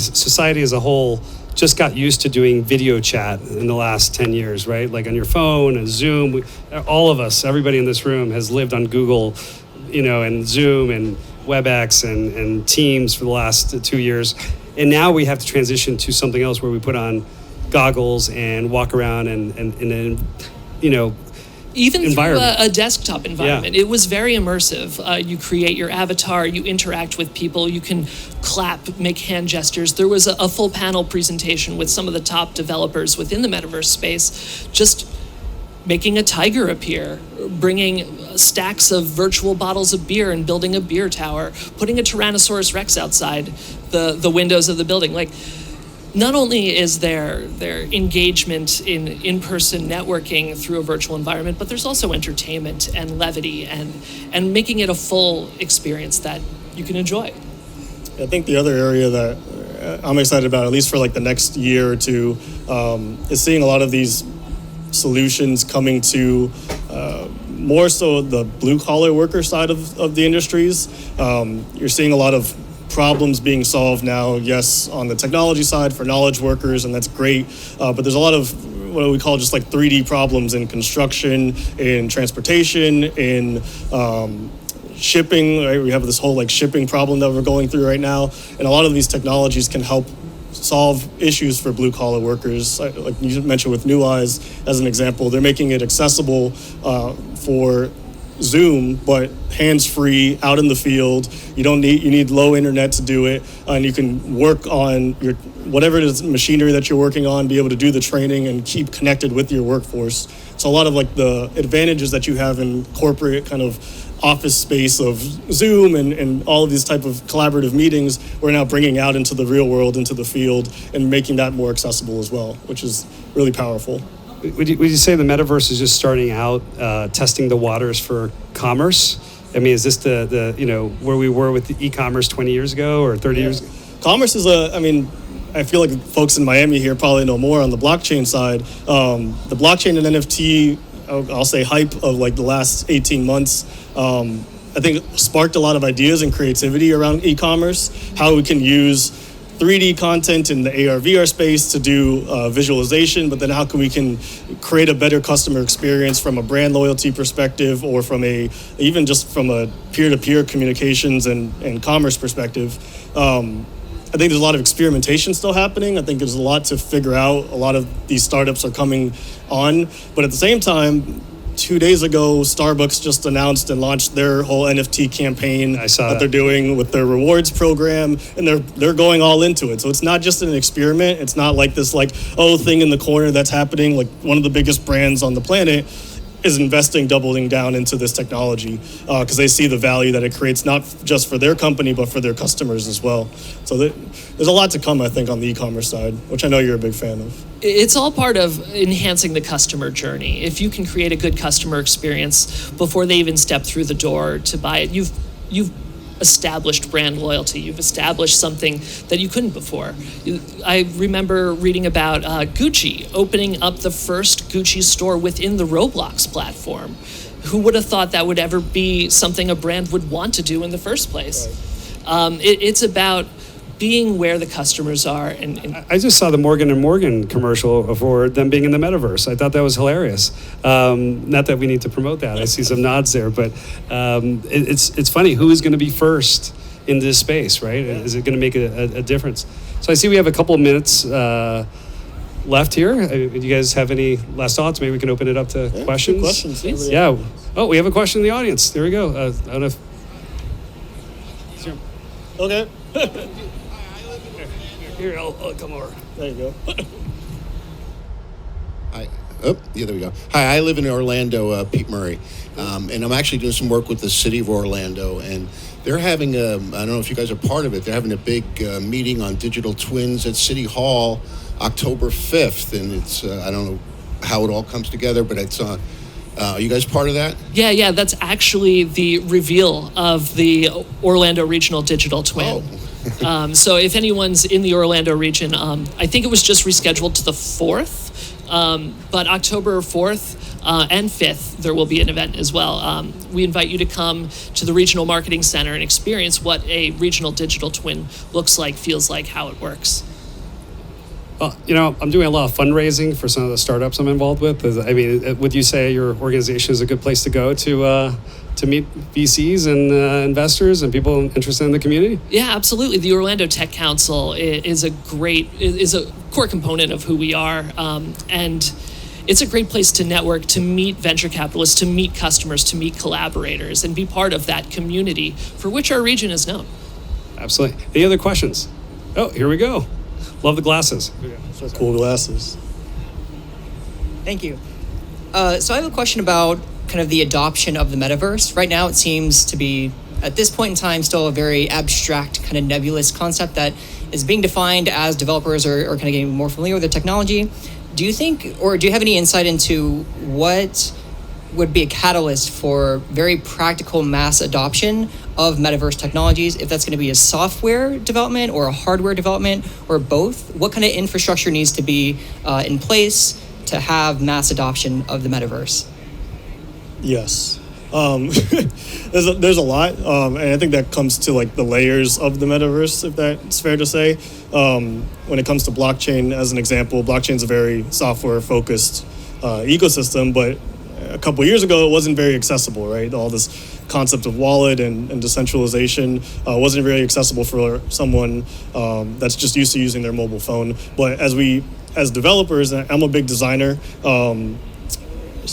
society as a whole just got used to doing video chat in the last 10 years, right? Like on your phone and Zoom. All of us, everybody in this room has lived on Google, and Zoom and WebEx and Teams for the last 2 years. And now we have to transition to something else where we put on goggles and walk around and even through a desktop environment. Yeah. It was very immersive. You create your avatar, you interact with people, you can clap, make hand gestures. There was a full panel presentation with some of the top developers within the metaverse space, just making a tiger appear, bringing stacks of virtual bottles of beer and building a beer tower, putting a Tyrannosaurus Rex outside the windows of the building. Like, not only is there engagement in-person networking through a virtual environment, but there's also entertainment and levity and making it a full experience that you can enjoy. I think the other area that I'm excited about, at least for like the next year or two, is seeing a lot of these solutions coming to more so the blue-collar worker side of the industries. You're seeing a lot of problems being solved now, yes, on the technology side for knowledge workers, and that's great. But there's a lot of what we call just like 3D problems in construction, in transportation, in shipping. Right? We have this whole like shipping problem that we're going through right now, and a lot of these technologies can help solve issues for blue collar workers. Like you mentioned with New Eyes as an example, they're making it accessible for Zoom, but hands-free, out in the field. You need low internet to do it, and you can work on your whatever it is machinery that you're working on, be able to do the training and keep connected with your workforce. So a lot of like the advantages that you have in corporate kind of office space of Zoom and all of these type of collaborative meetings, we're now bringing out into the real world, into the field, and making that more accessible as well, which is really powerful. Would you say the metaverse is just starting out, testing the waters for commerce? I mean, is this the where we were with the e-commerce 20 years ago or 30 years ago? Commerce is I feel like folks in Miami here probably know more on the blockchain side. The blockchain and NFT, I'll say hype of like the last 18 months, I think sparked a lot of ideas and creativity around e-commerce, how we can use 3D content in the AR, VR space to do visualization, but then how can we create a better customer experience from a brand loyalty perspective, or even just from a peer-to-peer communications and commerce perspective. I think there's a lot of experimentation still happening. I think there's a lot to figure out. A lot of these startups are coming on, but at the same time, 2 days ago, Starbucks just announced and launched their whole NFT campaign that they're doing with their rewards program, and they're going all into it. So it's not just an experiment. It's not like this thing in the corner that's happening. Like one of the biggest brands on the planet is investing, doubling down into this technology because they see the value that it creates, not just for their company, but for their customers as well. So there's a lot to come, I think, on the e-commerce side, which I know you're a big fan of. It's all part of enhancing the customer journey. If you can create a good customer experience before they even step through the door to buy it, you've established brand loyalty. You've established something that you couldn't before. I remember reading about Gucci opening up the first Gucci store within the Roblox platform. Who would have thought that would ever be something a brand would want to do in the first place? Right. It's about being where the customers are. And I just saw the Morgan & Morgan commercial for them being in the metaverse. I thought that was hilarious. Not that we need to promote that. I see some nods there, but it's funny. Who is going to be first in this space, right? Yeah. Is it going to make a difference? So I see we have a couple of minutes left here. Do you guys have any last thoughts? Maybe we can open it up to questions. Questions. Yeah. Oh, we have a question in the audience. There we go. I don't know if... Okay. Here, I'll come over. There you go. There we go. Hi, I live in Orlando, Pete Murray, and I'm actually doing some work with the city of Orlando, and they're having I don't know if you guys are part of it, they're having a big meeting on digital twins at City Hall October 5th, and it's, I don't know how it all comes together, but it's on. Are you guys part of that? Yeah, that's actually the reveal of the Orlando Regional Digital Twin. Oh. So if anyone's in the Orlando region, I think it was just rescheduled to the 4th, but October 4th, and 5th, there will be an event as well. We invite you to come to the Regional Marketing Center and experience what a regional digital twin looks like, feels like, how it works. Well, I'm doing a lot of fundraising for some of the startups I'm involved with. I mean, would you say your organization is a good place to go to meet VCs and investors and people interested in the community? Yeah, absolutely. The Orlando Tech Council is a core component of who we are, and it's a great place to network, to meet venture capitalists, to meet customers, to meet collaborators, and be part of that community for which our region is known. Absolutely. Any other questions? Oh, here we go. Love the glasses. So cool glasses. Thank you. So I have a question about kind of the adoption of the metaverse. Right now, it seems to be, at this point in time, still a very abstract, kind of nebulous concept that is being defined as developers are kind of getting more familiar with the technology. Do you think, or do you have any insight into what would be a catalyst for very practical mass adoption of metaverse technologies? If that's going to be a software development or a hardware development or both, what kind of infrastructure needs to be in place to have mass adoption of the metaverse? Yes. There's a lot, and I think that comes to like the layers of the metaverse, if that's fair to say. When it comes to blockchain, as an example, blockchain's a very software-focused ecosystem, but a couple years ago, it wasn't very accessible, right? All this concept of wallet and decentralization wasn't very accessible for someone that's just used to using their mobile phone. But as developers, and I'm a big designer,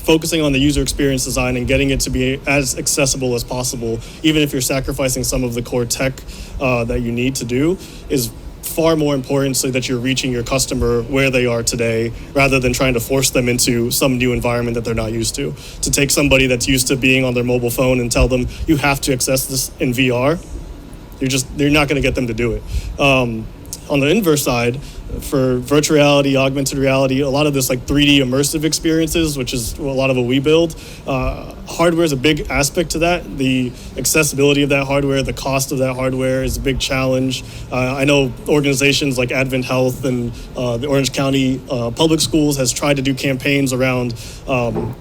focusing on the user experience design and getting it to be as accessible as possible, even if you're sacrificing some of the core tech that you need to do, is far more important so that you're reaching your customer where they are today, rather than trying to force them into some new environment that they're not used to. To take somebody that's used to being on their mobile phone and tell them you have to access this in VR, you're not going to get them to do it. On the inverse side, for virtual reality, augmented reality, a lot of this like 3D immersive experiences, which is a lot of what we build, hardware is a big aspect to that. The accessibility of that hardware, the cost of that hardware is a big challenge. I know organizations like Advent Health and the Orange County Public Schools has tried to do campaigns around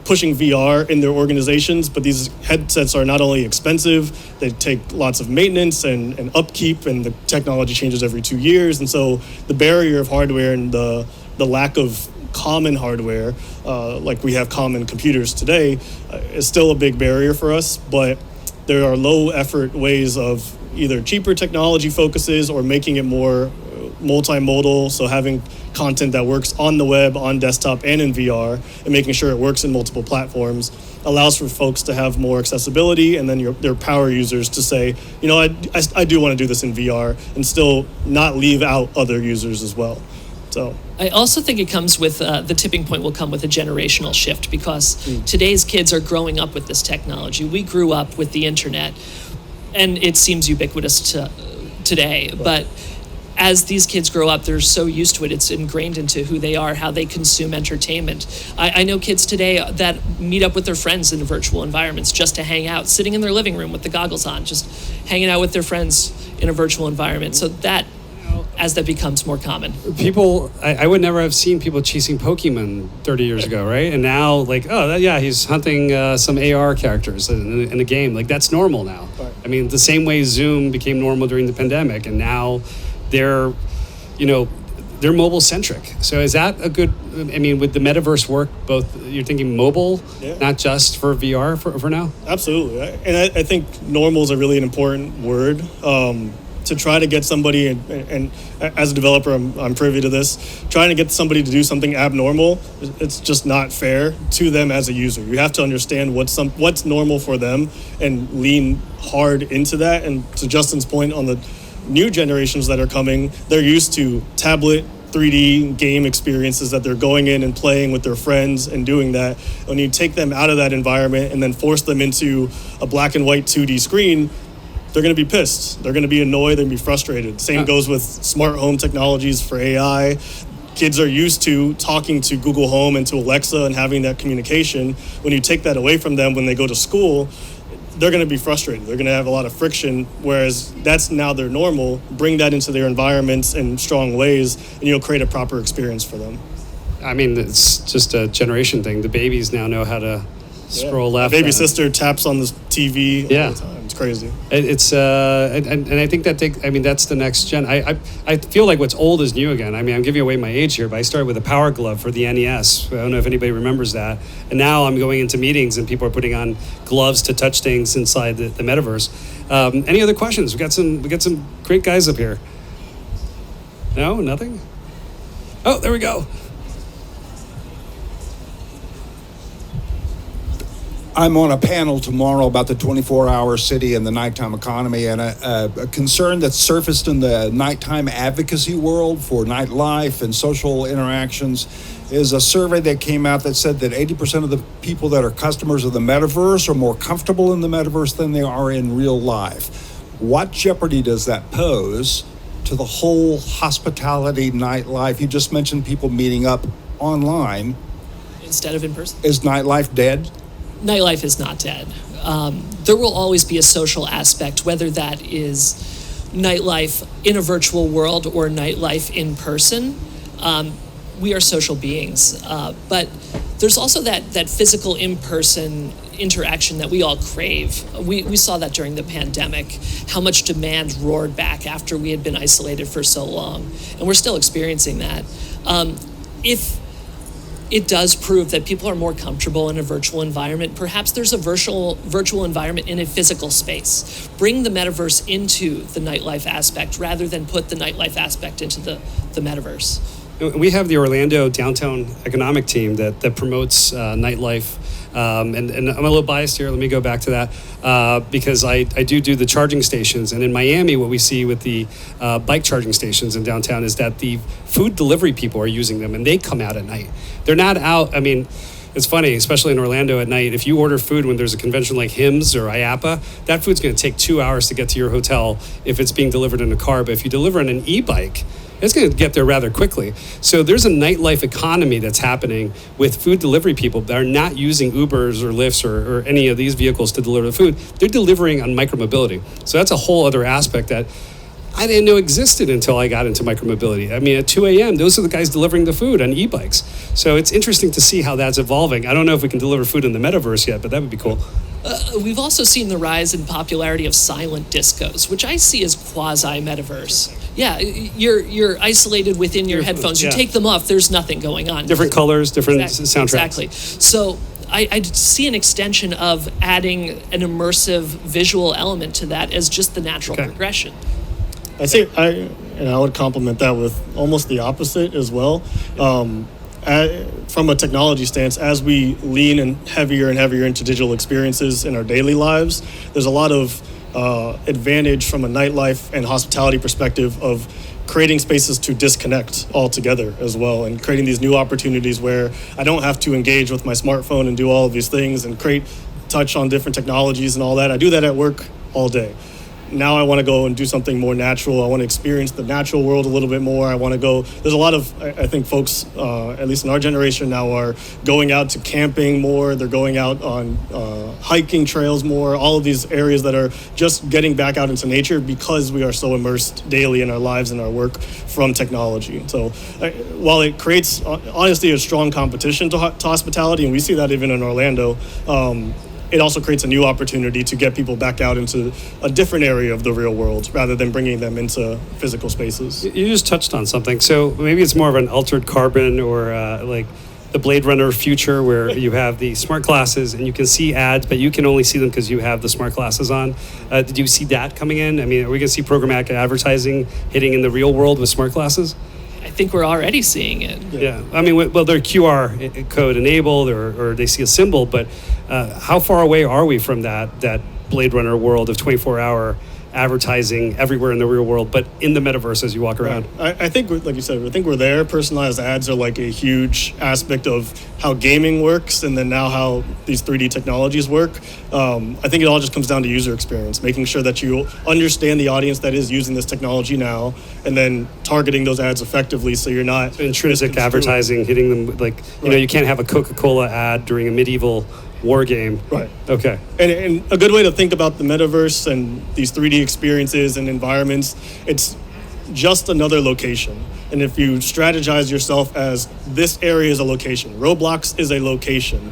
pushing VR in their organizations, but these headsets are not only expensive, they take lots of maintenance and upkeep, and the technology changes every 2 years. And so the barrier of hardware and the lack of common hardware, like we have common computers today, is still a big barrier for us. But there are low effort ways of either cheaper technology focuses or making it more multimodal, so having content that works on the web, on desktop, and in VR, and making sure it works in multiple platforms allows for folks to have more accessibility, and then their power users to say, I do want to do this in VR, and still not leave out other users as well. So I also think it comes with the tipping point will come with a generational shift, because today's kids are growing up with this technology. We grew up with the internet, and it seems ubiquitous today, but as these kids grow up, they're so used to it. It's ingrained into who they are, how they consume entertainment. I know kids today that meet up with their friends in virtual environments just to hang out, sitting in their living room with the goggles on, just hanging out with their friends in a virtual environment. So that, as that becomes more common. People, I would never have seen people chasing Pokemon 30 years ago, right? And now, he's hunting some AR characters in a game. Like, that's normal now. Right. I mean, the same way Zoom became normal during the pandemic, and now they're mobile centric. So is that a good, would the metaverse work both, you're thinking mobile, not just for VR for now? Absolutely. And I think normal is a really important word. To try to get somebody, and as a developer, I'm privy to this, trying to get somebody to do something abnormal, it's just not fair to them as a user. You have to understand what's normal for them and lean hard into that. And to Justin's point on the new generations that are coming, they're used to tablet 3D game experiences that they're going in and playing with their friends and doing that. When you take them out of that environment and then force them into a black and white 2D screen, they're going to be pissed. They're going to be annoyed. They're going to be frustrated. Same goes with smart home technologies for AI. Kids are used to talking to Google Home and to Alexa and having that communication. When you take that away from them when they go to school, they're going to be frustrated. They're going to have a lot of friction, whereas that's now their normal. Bring that into their environments in strong ways, and you'll create a proper experience for them. I mean, it's just a generation thing. The babies now know how to scroll left. My baby sister taps on the TV all the time. It's crazy. And I think that's the next gen. I feel like what's old is new again. I mean, I'm giving away my age here, but I started with a Power Glove for the NES. I don't know if anybody remembers that. And now I'm going into meetings and people are putting on gloves to touch things inside the metaverse. Any other questions? We got some great guys up here. No, nothing? Oh, there we go. I'm on a panel tomorrow about the 24-hour city and the nighttime economy, and a concern that's surfaced in the nighttime advocacy world for nightlife and social interactions is a survey that came out that said that 80% of the people that are customers of the metaverse are more comfortable in the metaverse than they are in real life. What jeopardy does that pose to the whole hospitality nightlife? You just mentioned people meeting up online. Instead of in person? Is nightlife dead? Nightlife is not dead. There will always be a social aspect, whether that is nightlife in a virtual world or nightlife in person. We are social beings, but there's also that physical in-person interaction that we all crave. We saw that during the pandemic, how much demand roared back after we had been isolated for so long, and we're still experiencing that. If it does prove that people are more comfortable in a virtual environment, perhaps there's a virtual environment in a physical space. Bring the metaverse into the nightlife aspect rather than put the nightlife aspect into the metaverse. We have the Orlando downtown economic team that promotes nightlife. And I'm a little biased here. Let me go back to that because I do the charging stations. And in Miami, what we see with the bike charging stations in downtown is that the food delivery people are using them, and they come out at night. They're not out. I mean, it's funny, especially in Orlando at night, if you order food when there's a convention like HIMSS or IAPA, that food's going to take 2 hours to get to your hotel if it's being delivered in a car. But if you deliver on an e-bike, it's going to get there rather quickly. So there's a nightlife economy that's happening with food delivery people that are not using Ubers or Lyfts or any of these vehicles to deliver the food. They're delivering on micromobility. So that's a whole other aspect that I didn't know existed until I got into micromobility. I mean, at 2 a.m., those are the guys delivering the food on e-bikes. So it's interesting to see how that's evolving. I don't know if we can deliver food in the metaverse yet, but that would be cool. We've also seen the rise in popularity of silent discos, which I see as quasi-metaverse. Yeah, you're isolated within your headphones. You take them off, there's nothing going on. Different colors, different soundtracks. Exactly. So I see an extension of adding an immersive visual element to that as just the natural progression. I think I would complement that with almost the opposite as well. From a technology stance, as we lean and heavier into digital experiences in our daily lives, there's a lot of advantage from a nightlife and hospitality perspective of creating spaces to disconnect altogether as well, and creating these new opportunities where I don't have to engage with my smartphone and do all of these things and touch on different technologies and all that. I do that at work all day. Now I want to go and do something more natural. I want to experience the natural world a little bit more. I want to go. There's a lot of, I think, folks, at least in our generation now, are going out to camping more. They're going out on hiking trails more. All of these areas that are just getting back out into nature because we are so immersed daily in our lives and our work from technology. So while it creates, honestly, a strong competition to hospitality, and we see that even in Orlando, it also creates a new opportunity to get people back out into a different area of the real world rather than bringing them into physical spaces. You just touched on something. So maybe it's more of an altered carbon or like the Blade Runner future where you have the smart glasses and you can see ads, but you can only see them because you have the smart glasses on. Did you see that coming in? I mean, are we going to see programmatic advertising hitting in the real world with smart glasses? I think we're already seeing it. Yeah. I mean, well, they're QR code enabled or they see a symbol, but how far away are we from that Blade Runner world of 24-hour advertising everywhere in the real world, but in the metaverse as you walk around? I think, like you said, I think we're there. Personalized ads are like a huge aspect of how gaming works, and then now how these 3D technologies work. I think it all just comes down to user experience, making sure that you understand the audience that is using this technology now, and then targeting those ads effectively so you're not intrinsic advertising hitting them like, you know, you can't have a Coca-Cola ad during a medieval war game. Right. Okay. And a good way to think about the metaverse and these 3D experiences and environments, it's just another location. And if you strategize yourself as this area is a location, Roblox is a location,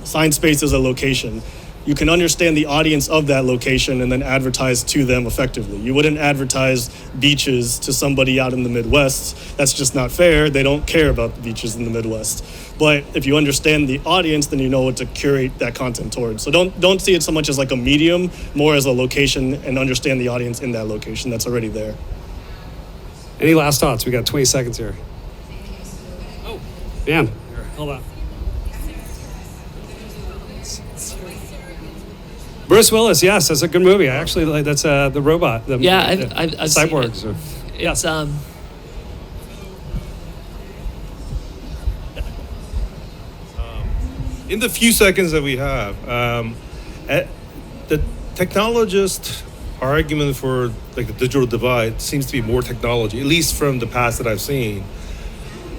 Science Space is a location, you can understand the audience of that location and then advertise to them effectively. You wouldn't advertise beaches to somebody out in the Midwest. That's just not fair. They don't care about the beaches in the Midwest. But if you understand the audience, then you know what to curate that content towards. So don't see it so much as like a medium, more as a location, and understand the audience in that location that's already there. Any last thoughts? We got 20 seconds here. Oh, man, hold on. Bruce Willis, yes, that's a good movie. I actually like that's the robot. The I've cyborgs. seen it. Yes. In the few seconds that we have, the technologist argument for like the digital divide seems to be more technology, at least from the past that I've seen.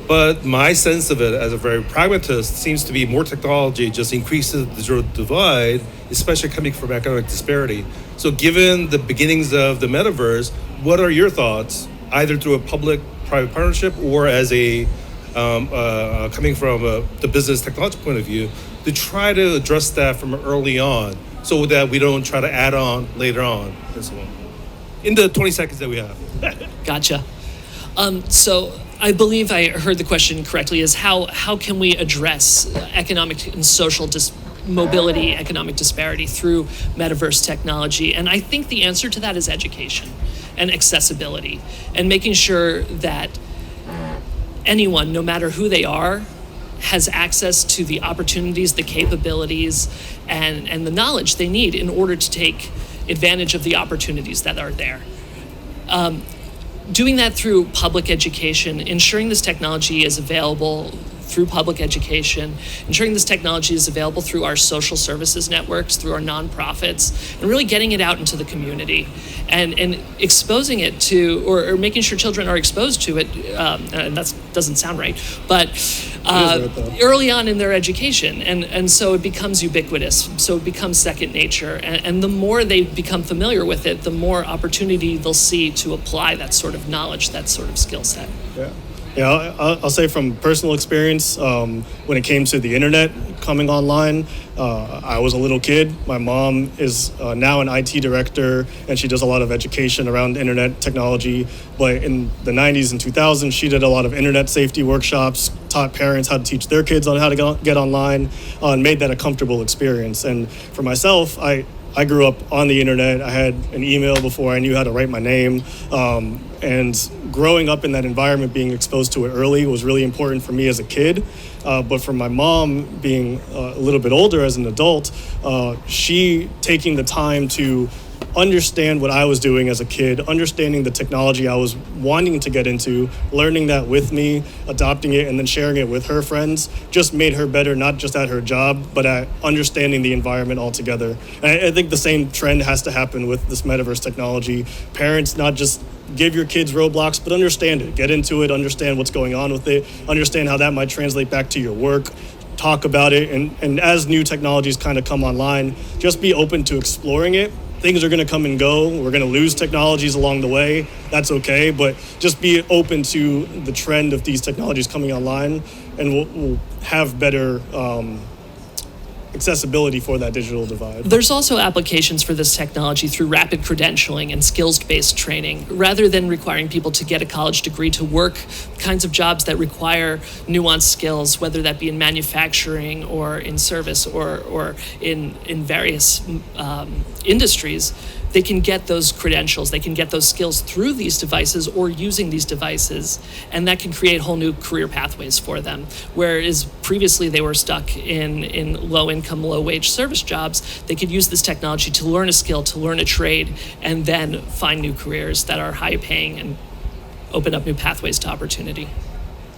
But my sense of it as a very pragmatist seems to be more technology just increases the digital divide, especially coming from economic disparity. So given the beginnings of the metaverse, what are your thoughts, either through a public-private partnership or as a coming from the business technology point of view, to try to address that from early on so that we don't try to add on later on and so on. In the 20 seconds that we have. Gotcha. So I believe I heard the question correctly, is how can we address economic and social mobility, economic disparity through metaverse technology? And I think the answer to that is education and accessibility, and making sure that anyone, no matter who they are, has access to the opportunities, the capabilities, and the knowledge they need in order to take advantage of the opportunities that are there. Doing that through public education, ensuring this technology is available through public education, ensuring this technology is available through our social services networks, through our nonprofits, and really getting it out into the community and exposing it to, or making sure children are exposed to it, and that doesn't sound right, but early on in their education. And so it becomes ubiquitous, so it becomes second nature. And the more they become familiar with it, the more opportunity they'll see to apply that sort of knowledge, that sort of skill set. Yeah, I'll say from personal experience, when it came to the internet coming online, I was a little kid. My mom is now an IT director, and she does a lot of education around internet technology. But in the 90s and 2000s, she did a lot of internet safety workshops, taught parents how to teach their kids on how to get online, and made that a comfortable experience. And for myself, I grew up on the internet. I had an email before I knew how to write my name. And growing up in that environment, being exposed to it early was really important for me as a kid. But for my mom, being a little bit older as an adult, she taking the time to understand what I was doing as a kid, understanding the technology I was wanting to get into, learning that with me, adopting it, and then sharing it with her friends, just made her better, not just at her job, but at understanding the environment altogether. And I think the same trend has to happen with this metaverse technology. Parents, not just give your kids Roblox, but understand it, get into it, understand what's going on with it, understand how that might translate back to your work, talk about it, and as new technologies kind of come online, just be open to exploring it. Things are going to come and go. We're going to lose technologies along the way. That's okay, but just be open to the trend of these technologies coming online, and we'll have better accessibility for that digital divide. There's also applications for this technology through rapid credentialing and skills-based training. Rather than requiring people to get a college degree to work kinds of jobs that require nuanced skills, whether that be in manufacturing or in service or in various industries, they can get those credentials, they can get those skills through these devices or using these devices, and that can create whole new career pathways for them. Whereas previously they were stuck in low-income, low-wage service jobs, they could use this technology to learn a skill, to learn a trade, and then find new careers that are high-paying and open up new pathways to opportunity.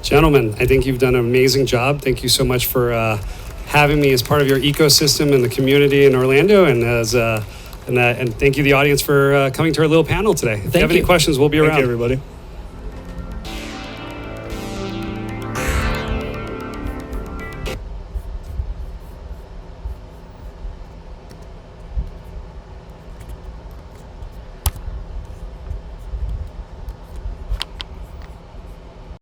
Gentlemen, I think you've done an amazing job. Thank you so much for having me as part of your ecosystem and the community in Orlando, and thank you, the audience, for coming to our little panel today. If you have any questions, we'll be around. Thank you, everybody.